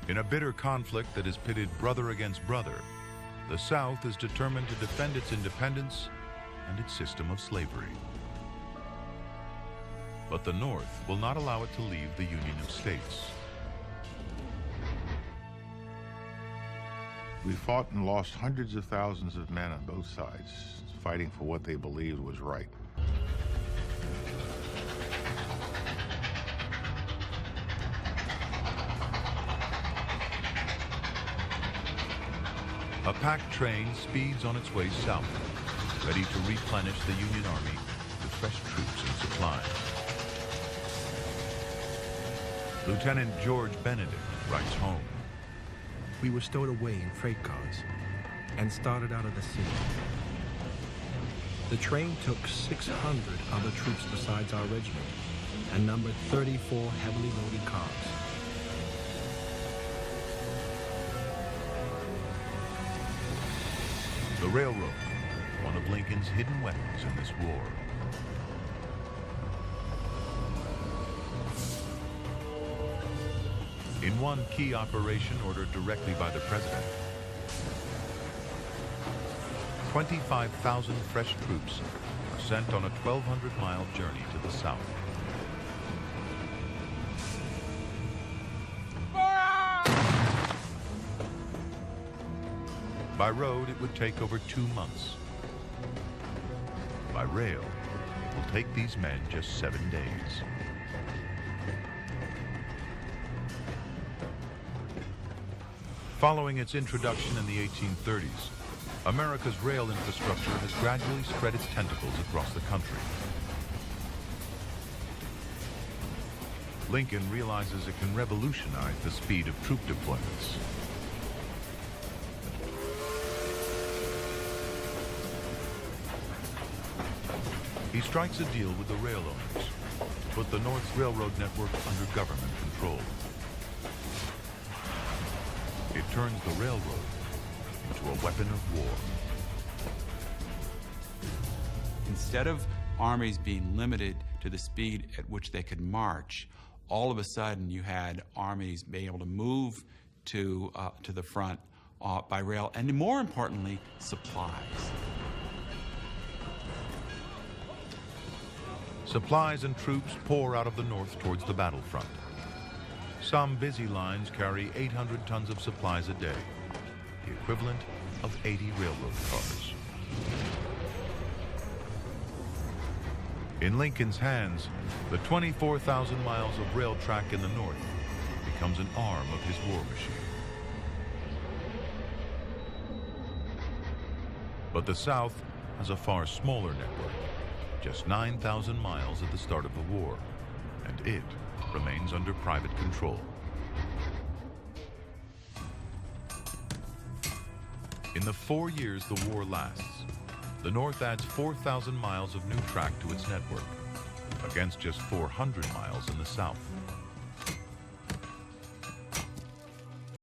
In a bitter conflict that has pitted brother against brother, the South is determined to defend its independence and its system of slavery. But the North will not allow it to leave the Union of States. We fought and lost hundreds of thousands of men on both sides, fighting for what they believed was right. A packed train speeds on its way south, ready to replenish the Union Army with fresh troops and supplies. Lieutenant George Benedict writes home. We were stowed away in freight cars and started out of the city. The train took 600 other troops besides our regiment and numbered 34 heavily loaded cars. The railroad, one of Lincoln's hidden weapons in this war. In one key operation ordered directly by the president, 25,000 fresh troops are sent on a 1,200-mile journey to the south. By road, it would take over 2 months. By rail, it will take these men just 7 days. Following its introduction in the 1830s, America's rail infrastructure has gradually spread its tentacles across the country. Lincoln realizes it can revolutionize the speed of troop deployments. He strikes a deal with the rail owners to put the North's railroad network under government control. It turns the railroad into a weapon of war. Instead of armies being limited to the speed at which they could march, all of a sudden you had armies being able to move to the front by rail, and more importantly, supplies. Supplies and troops pour out of the north towards the battlefront. Some busy lines carry 800 tons of supplies a day, the equivalent of 80 railroad cars. In Lincoln's hands, the 24,000 miles of rail track in the north becomes an arm of his war machine. But the South has a far smaller network, just 9,000 miles at the start of the war, and it remains under private control. In the 4 years the war lasts, the North adds 4,000 miles of new track to its network, against just 400 miles in the South.